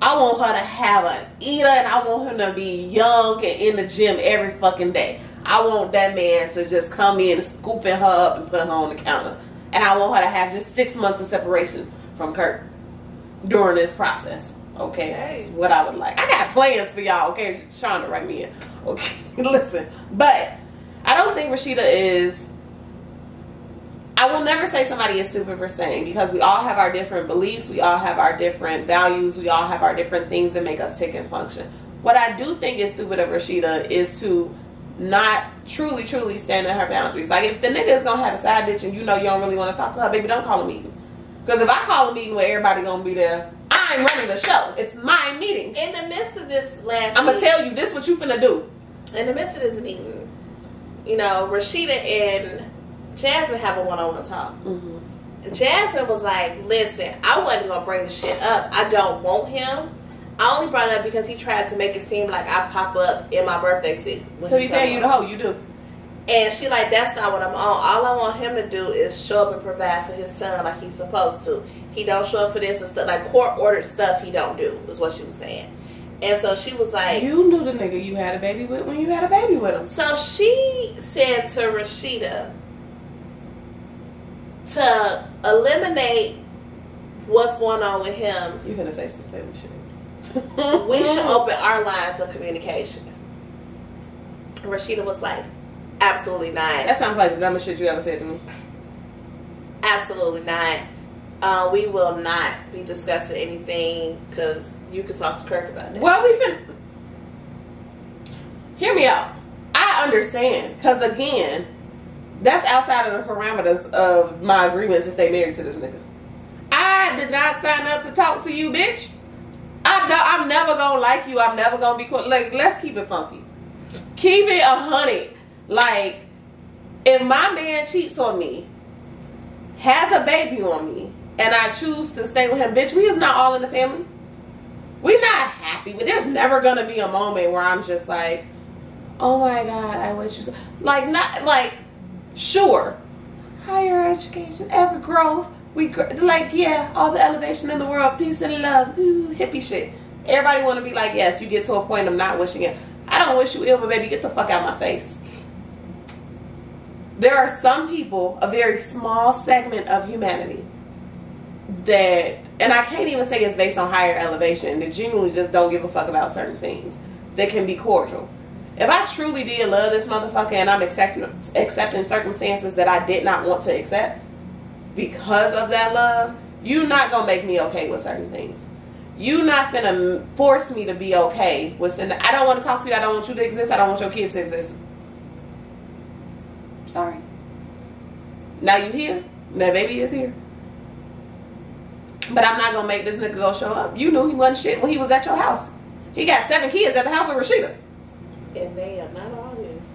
I want her to have an eater, and I want him to be young and in the gym every fucking day. I want that man to just come in and scooping her up and put her on the counter. And I want her to have just 6 months of separation from Kirk during this process. Okay? That's what I would like. I got plans for y'all. Okay? Shonda, write me in. Okay? Listen. But I don't think Rasheeda is... I will never say somebody is stupid for saying, because we all have our different beliefs, we all have our different values, we all have our different things that make us tick and function. What I do think is stupid of Rasheeda is to not truly stand in her boundaries. Like, if the nigga is gonna have a side bitch and you know you don't really want to talk to her, baby, don't call a meeting. Because if I call a meeting where everybody gonna be there, I ain't running the show. It's my meeting.
In the midst of this
I'm gonna tell you this what you finna do.
In the midst of this meeting, you know, Rasheeda and Jasmine have a one-on-one talk. Jasmine was like, listen, I wasn't going to bring the shit up. I don't want him. I only brought it up because he tried to make it seem like I pop up in my birthday suit.
So he tell you the hoe, you do.
And she like, that's not what I'm on. All I want him to do is show up and provide for his son like he's supposed to. He don't show up for this and stuff. Like court-ordered stuff he don't do, is what she was saying. And so she was like...
You knew the nigga you had a baby with when you had a baby with him.
So she said to Rasheeda... to eliminate what's going on with him,
you gonna say some silly shit.
We should open our lines of communication. Rasheeda was like, absolutely not.
That sounds like the dumbest shit you ever said to me.
Absolutely not. We will not be discussing anything because you could talk to Kirk about that.
Well, hear me out. I understand, because again, that's outside of the parameters of my agreement to stay married to this nigga. I did not sign up to talk to you, bitch. I'm never gonna like you. I'm never gonna be cool. Like, let's keep it funky. Keep it 100. Like, if my man cheats on me, has a baby on me, and I choose to stay with him, bitch, we is not all in the family. We're not happy, but there's never gonna be a moment where I'm just like, oh my God, I wish you so. Like, not like, sure, higher education, ever growth, like, yeah, all the elevation in the world, peace and love, ooh, hippie shit. Everybody want to be like, yes, you get to a point of not wishing it. I don't wish you ill, but baby, get the fuck out of my face. There are some people, a very small segment of humanity, that, and I can't even say it's based on higher elevation, that genuinely just don't give a fuck about certain things, that can be cordial. If I truly did love this motherfucker and I'm accepting circumstances that I did not want to accept because of that love, you not gonna make me okay with certain things. You not finna force me to be okay with saying, I don't want to talk to you, I don't want you to exist, I don't want your kids to exist. Sorry. Now you here, that baby is here. But I'm not gonna make this nigga go show up. You knew he wasn't shit when he was at your house. He got 7 kids at the house of Rasheeda.
And they are not all his.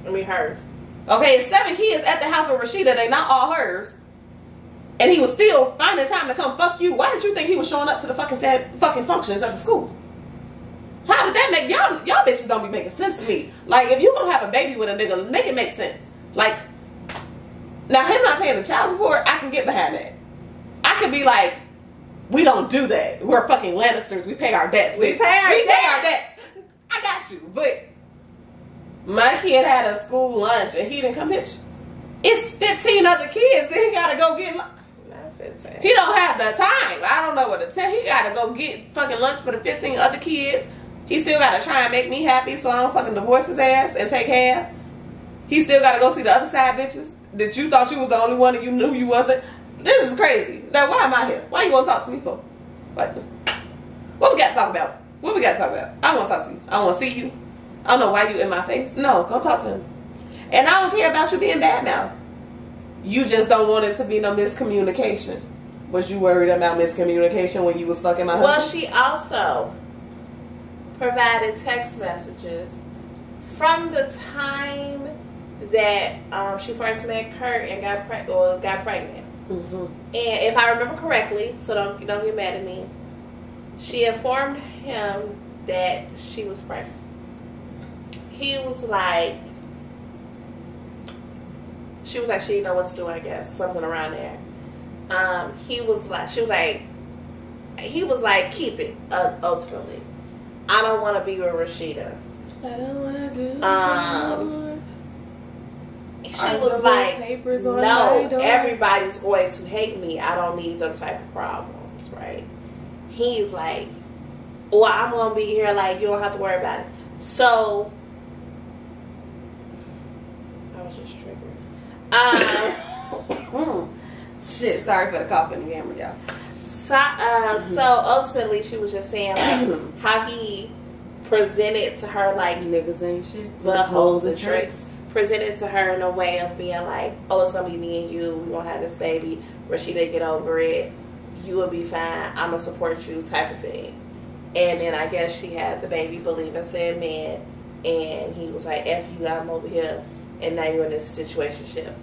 I mean hers.
Okay, it's 7 kids at the house of Rasheeda. They not all hers. And he was still finding time to come fuck you. Why did you think he was showing up to the fucking functions at the school? How did that make y'all bitches don't be making sense to me? Like, if you gonna have a baby with a nigga, make it make sense. Like, now him not paying the child support, I can get behind that. I could be like, we don't do that. We're fucking Lannisters. We pay our debts. We pay our debts. I got you. But my kid had a school lunch and he didn't come hit you. It's 15 other kids that he gotta go get lunch. Not 15. He don't have the time. I don't know what to tell. He gotta go get fucking lunch for the 15 other kids. He still gotta try and make me happy so I don't fucking divorce his ass and take half. He still gotta go see the other side bitches that you thought you was the only one and you knew you wasn't. This is crazy. Now, why am I here? Why you gonna talk to me for? What we got to talk about? What we got to talk about? I want to talk to you. I want to see you. I don't know why you in my face. No, go talk to him. And I don't care about you being bad now. You just don't want it to be no miscommunication. Was you worried about miscommunication when you was fucking my husband?
Well, she also provided text messages from the time that she first met Kurt and got pregnant. Mm-hmm. And if I remember correctly, so don't get mad at me, she informed him that she was pregnant. He was like, she didn't know what to do, I guess, something around there. He was like, keep it, ultimately. I don't want to be with Rasheeda.
I don't want to do
she was like, no, everybody's going to hate me. I don't need them type of problems, right? He's like, well, I'm going to be here, like, you don't have to worry about it. So, I was just triggered.
Shit, sorry for the cough in the camera, y'all.
So ultimately, she was just saying, like, how he presented to her, like,
niggas ain't shit,
but hoes and tricks. Presented to her in a way of being like, oh, it's gonna be me and you, we gonna have this baby, Rasheeda, get over it, you will be fine, I'm gonna support you, type of thing. And then I guess she had the baby believing said man, and he was like, F you, I'm over here, and now you're in this situationship.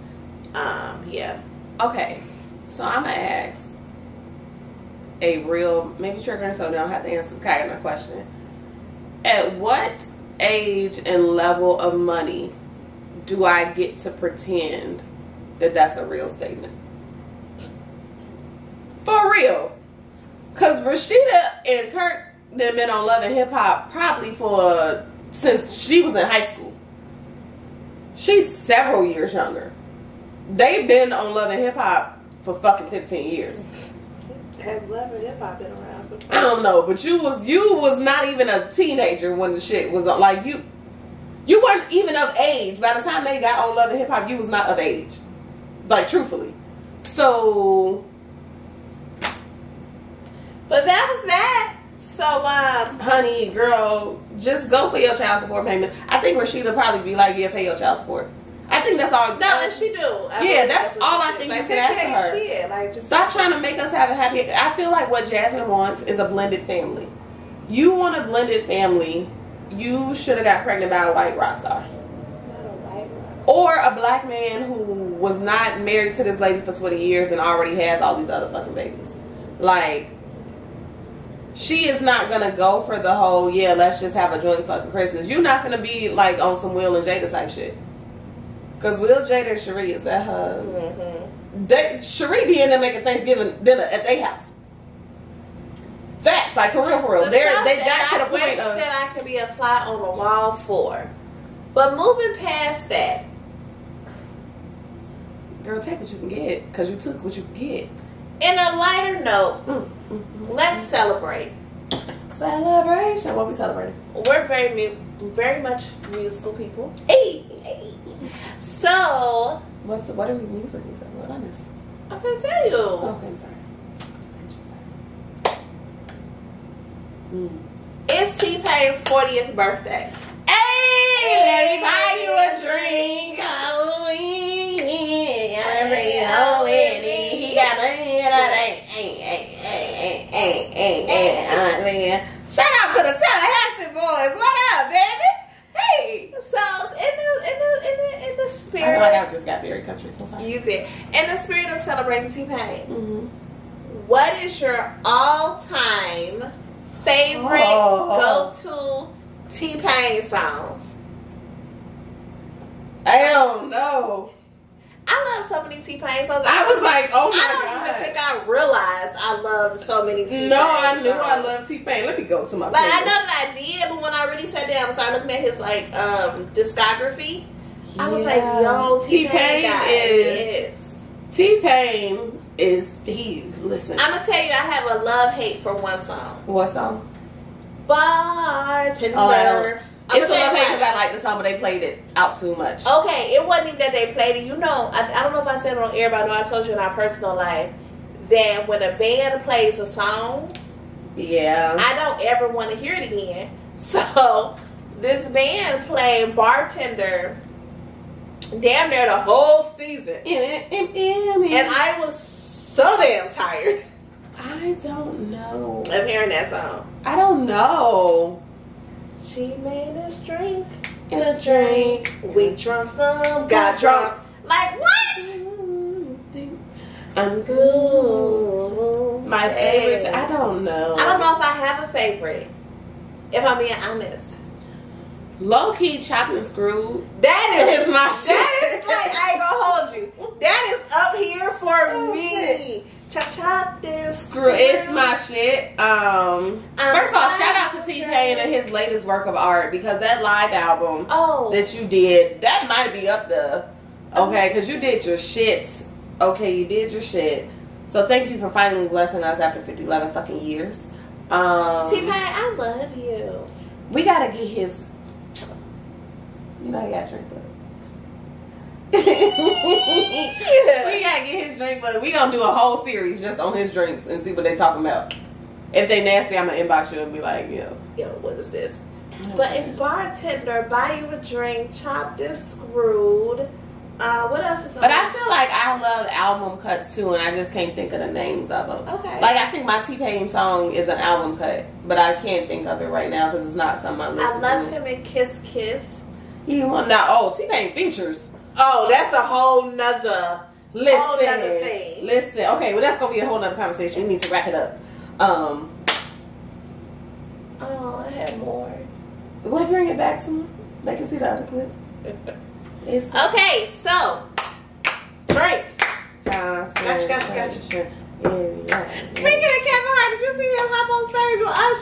Yeah.
Okay, so I'm gonna ask a real, maybe triggering, so they don't have to answer the kind of question. At what age and level of money do I get to pretend that that's a real statement? For real. Because Rasheeda and Kirk, they've been on Love and Hip Hop probably since she was in high school. She's several years younger. They've been on Love and Hip Hop for fucking 15 years.
Has Love and Hip Hop been around before?
I don't know, but you was not even a teenager when the shit was on. Like, you weren't even of age. By the time they got on Love and Hip Hop, you was not of age. Like, truthfully. So,
but that was that. So,
honey, girl, just go for your child support payment. I think Rasheeda probably be like, yeah, pay your child support. I think that's all.
No, and she do.
That's all I think you can ask of her.
Kid. Like, just
stop trying to make us have a happy. I feel like what Jasmine wants is a blended family. You want a blended family. You should have got pregnant by a white rock star.
Not a white rock
Or a black man who was not married to this lady for 20 years and already has all these other fucking babies. Like, she is not gonna go for the whole, yeah, let's just have a joint fucking Christmas. You're not gonna be like on some Will and Jada type shit. Cause Will, Jada, and Cherie, is that her? Mm-hmm. Cherie be in there making Thanksgiving dinner at their house. Facts, like for real, for real. They got to the point of
that I could be a fly on the wall for. But moving past that,
girl, take what you can get, cause you took what you could get.
In a lighter note, let's celebrate.
Celebration. What we celebrating?
We're very much musical people. Hey. So,
what are we music? What did I miss?
I'm gonna tell you.
Okay, I'm sorry.
It's T-Pain's 40th birthday.
Hey, let me buy you a drink. He got shout out to the Tallahassee boys. What up, baby? Hey.
So in the spirit,
I feel like I just got very country. So sorry.
You did. In the spirit of celebrating T-Pain, what is your all-time favorite go-to T-Pain song?
I don't know.
I love so many T-Pain songs.
I was like, oh my God.
I don't even think I realized I loved so many T-Pain
No, I knew
songs.
I loved T-Pain. Let me go to my
Like,
playlist.
I know that I did, but when I really sat down and started looking at his, like, discography, I was like, yo,
T-Pain is, listen.
I'm going to tell you, I have a love-hate for one song.
What song?
Bartender.
It's a love hate because I like the song, but they played it out too much.
Okay, it wasn't even that they played it. You know, I don't know if I said it on air, but I know I told you in our personal life that when a band plays a song, I don't ever want to hear it again. So this band played Bartender damn near the whole season, and I was so damn tired.
I don't know
of hearing that song.
I don't know.
She made us drink to drink. We drunk them, got drunk. Like what?
I'm good. My favorite. I don't know.
I don't know if I have a favorite. If I'm being honest.
Low key, Chopped and Screwed.
That is
my shit.
That is like, I ain't gonna hold you. That is up here for me. Chopped and Screwed.
It's my shit. First of all, shout out to T-Pain and his latest work of art, because that live album that you did, that might be up there. Okay, because you did your shits. Okay, you did your shit. So thank you for finally blessing us after 11 fucking years.
T-Pain, I love you.
We gotta get his. You know, he got drink buddy. We gotta get his drink buddy. We gonna do a whole series just on his drinks and see what they talking about. If they nasty, I'm gonna inbox you and be like, yo,
what is this? Okay. But in Bartender, Buy You a Drink, Chopped and Screwed. What else is on?
But I feel like I love album cuts too, and I just can't think of the names of them.
Okay.
Like, I think my T-Pain song is an album cut, but I can't think of it right now because it's not something I listen to.
I loved him in Kiss Kiss.
T-Pain features.
Oh, that's a whole nother
thing. Listen. Okay, well, that's gonna be a whole nother conversation. We need to wrap it up.
Oh, I had more.
We'll bring it back to me. They can see the other clip.
Okay, so drink. Gotcha.
Speaking
of Kevin Hart, did you see him hop on stage with us?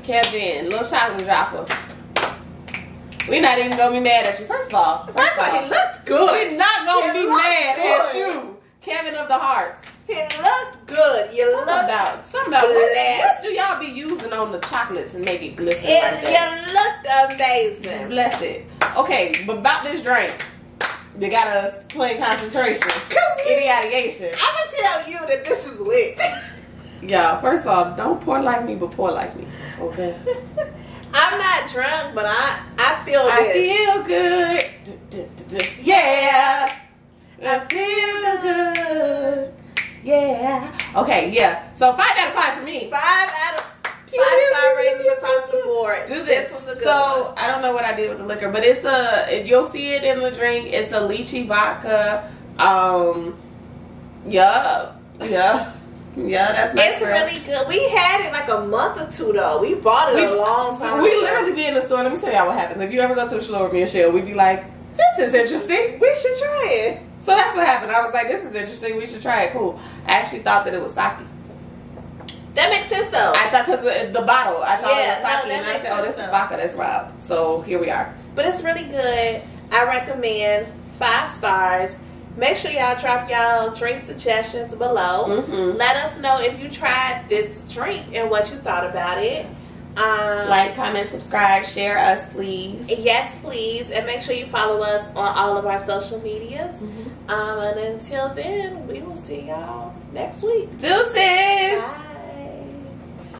Kevin, little chocolate dropper. We're not even gonna be mad at you. First of all,
he looked good.
We're not gonna be mad at you, Kevin of the Heart.
He looked good. You looked
something about what do y'all be using on the chocolate to make it glisten like that?
You looked amazing.
Bless it. Okay, but about this drink, you got us playing concentration. Ideation.
I'm gonna tell you that this is lit.
Y'all, first of all, don't pour like me, but pour like me. Okay.
I'm not drunk, but I feel good.
I feel good. Yeah. I feel good. Yeah. Okay, yeah. So 5 out of 5 for me.
5 out of 5 star ratings across the board.
Do
This was a good
so
one.
I don't know what I did with the liquor, but you'll see it in the drink. It's a lychee vodka. Yeah, that's my
It's really good. We had it like a month or two though. We bought it a long time.
We literally be in the store. Let me tell y'all what happens. If you ever go to the store with me and Shell, we'd be like, this is interesting. We should try it. So that's what happened. I was like, this is interesting. We should try it. Cool. I actually thought that it was sake.
That makes sense though.
I thought because the bottle, I thought
Yeah,
it was
no,
sake,
that
and I
makes
said, oh, this
sense,
is
though.
vodka. That's wild. So here we are.
But it's really good. I recommend 5 stars. Make sure y'all drop y'all drink suggestions below.
Mm-hmm.
Let us know if you tried this drink and what you thought about it.
Like, comment, subscribe, share us, please.
Yes, please. And make sure you follow us on all of our social medias.
Mm-hmm.
And until then, we will see y'all next week.
Deuces!
Bye.